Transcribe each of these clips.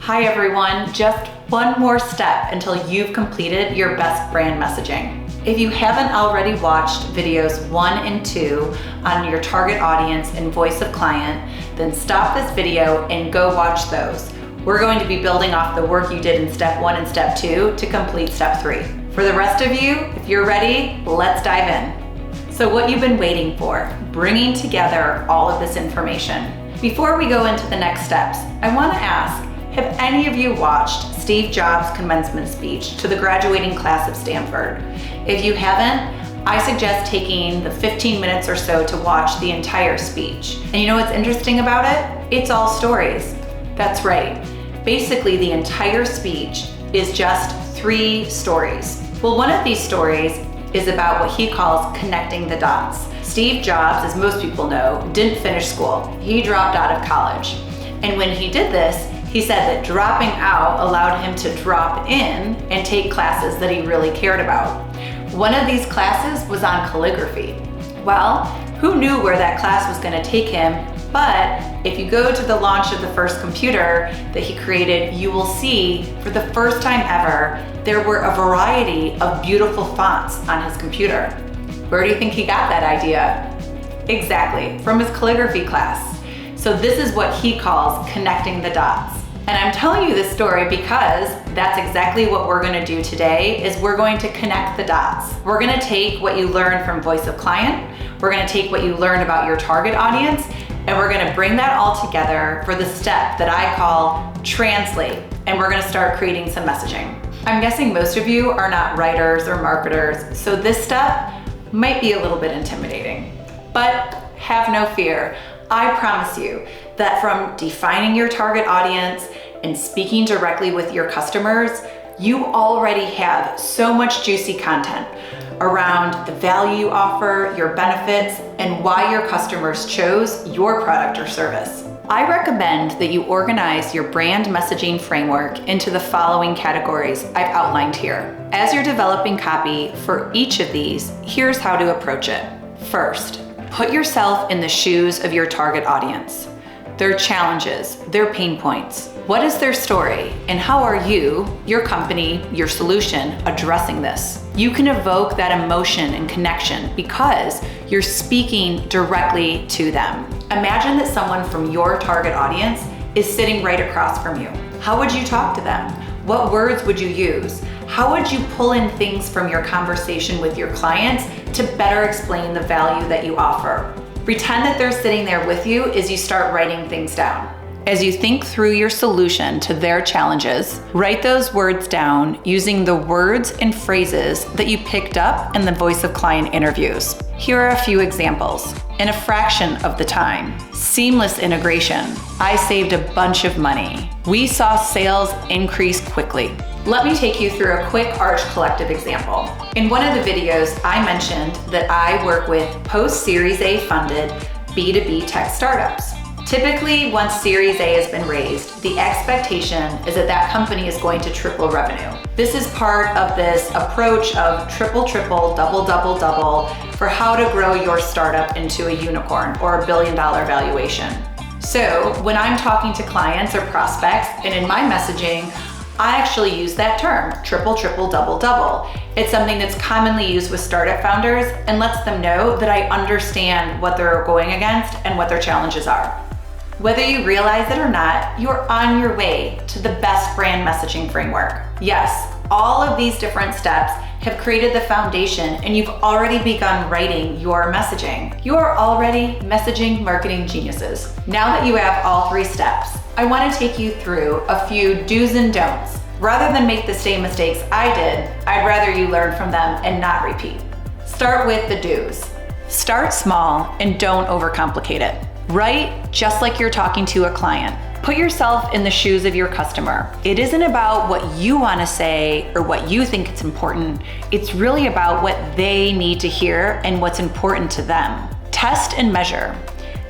Hi everyone, just one more step until you've completed your best brand messaging. If you haven't already watched videos 1 and 2 on your target audience and voice of client, then stop this video and go watch those. We're going to be building off the work you did in step 1 and step 2 to complete step 3. For the rest of you, if you're ready, let's dive in. So what you've been waiting for, bringing together all of this information. Before we go into the next steps, I want to ask, have any of you watched Steve Jobs' commencement speech to the graduating class of Stanford? If you haven't, I suggest taking the 15 minutes or so to watch the entire speech. And you know what's interesting about it? It's all stories. That's right. Basically, the entire speech is just 3 stories. Well, one of these stories is about what he calls connecting the dots. Steve Jobs, as most people know, didn't finish school. He dropped out of college. And when he did this, he said that dropping out allowed him to drop in and take classes that he really cared about. One of these classes was on calligraphy. Well, who knew where that class was going to take him? But if you go to the launch of the first computer that he created, you will see for the first time ever, there were a variety of beautiful fonts on his computer. Where do you think he got that idea? Exactly, from his calligraphy class. So this is what he calls connecting the dots. And I'm telling you this story because that's exactly what we're gonna do today, is we're going to connect the dots. We're gonna take what you learned from voice of client, we're gonna take what you learned about your target audience, and we're gonna bring that all together for the step that I call translate, and we're gonna start creating some messaging. I'm guessing most of you are not writers or marketers, so this step might be a little bit intimidating. But have no fear. I promise you that from defining your target audience and speaking directly with your customers, you already have so much juicy content around the value you offer, your benefits, and why your customers chose your product or service. I recommend that you organize your brand messaging framework into the following categories I've outlined here. As you're developing copy for each of these, here's how to approach it. First, put yourself in the shoes of your target audience. Their challenges, their pain points. What is their story, and how are you, your company, your solution addressing this? You can evoke that emotion and connection because you're speaking directly to them. Imagine that someone from your target audience is sitting right across from you. How would you talk to them? What words would you use? How would you pull in things from your conversation with your clients to better explain the value that you offer? Pretend that they're sitting there with you as you start writing things down. As you think through your solution to their challenges, write those words down using the words and phrases that you picked up in the voice of client interviews. Here are a few examples. In a fraction of the time. Seamless integration. I saved a bunch of money. We saw sales increase quickly. Let me take you through a quick Arch Collective example. In one of the videos, I mentioned that I work with post-Series A funded B2B tech startups. Typically, once Series A has been raised, the expectation is that that company is going to triple revenue. This is part of this approach of triple, triple, double, double, double for how to grow your startup into a unicorn or $1 billion valuation. So when I'm talking to clients or prospects and in my messaging, I actually use that term, triple, triple, double, double. It's something that's commonly used with startup founders and lets them know that I understand what they're going against and what their challenges are. Whether you realize it or not, you're on your way to the best brand messaging framework. Yes, all of these different steps have created the foundation and you've already begun writing your messaging. You are already messaging marketing geniuses. Now that you have all 3 steps, I want to take you through a few do's and don'ts. Rather than make the same mistakes I did, I'd rather you learn from them and not repeat. Start with the do's. Start small and don't overcomplicate it. Write just like you're talking to a client. Put yourself in the shoes of your customer. It isn't about what you want to say or what you think it's important. It's really about what they need to hear and what's important to them. Test and measure.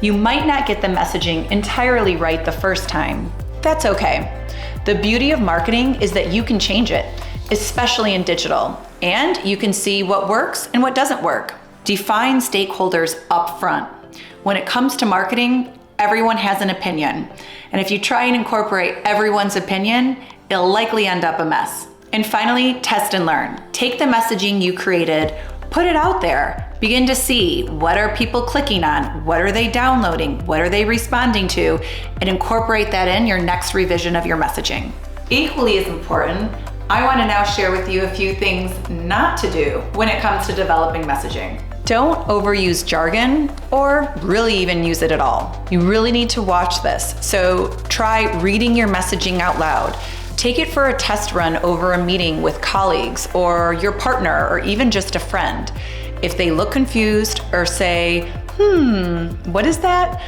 You might not get the messaging entirely right the first time. That's okay. The beauty of marketing is that you can change it, especially in digital, and you can see what works and what doesn't work. Define stakeholders up front. When it comes to marketing, everyone has an opinion. And if you try and incorporate everyone's opinion, it'll likely end up a mess. And finally, test and learn. Take the messaging you created, put it out there. Begin to see, what are people clicking on? What are they downloading? What are they responding to? And incorporate that in your next revision of your messaging. Equally as important, I want to now share with you a few things not to do when it comes to developing messaging. Don't overuse jargon or really even use it at all. You really need to watch this. So try reading your messaging out loud. Take it for a test run over a meeting with colleagues or your partner or even just a friend. If they look confused or say, what is that?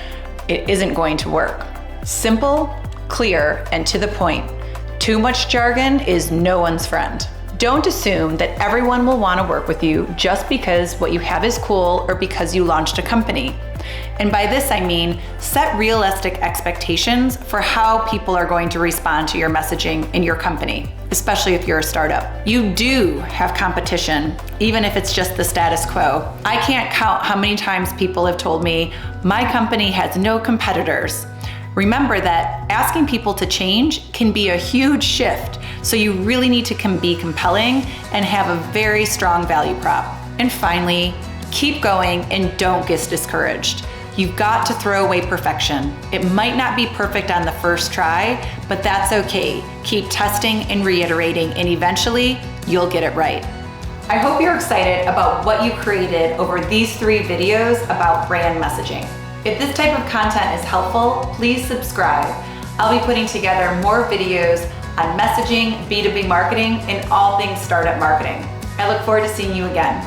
It isn't going to work. Simple, clear, and to the point. Too much jargon is no one's friend. Don't assume that everyone will want to work with you just because what you have is cool or because you launched a company. And by this I mean, set realistic expectations for how people are going to respond to your messaging in your company, especially if you're a startup. You do have competition, even if it's just the status quo. I can't count how many times people have told me, my company has no competitors. Remember that asking people to change can be a huge shift, so you really need to be compelling and have a very strong value prop. And finally, keep going and don't get discouraged. You've got to throw away perfection. It might not be perfect on the first try, but that's okay. Keep testing and reiterating, and eventually you'll get it right. I hope you're excited about what you created over these 3 videos about brand messaging. If this type of content is helpful, please subscribe. I'll be putting together more videos on messaging, B2B marketing, and all things startup marketing. I look forward to seeing you again.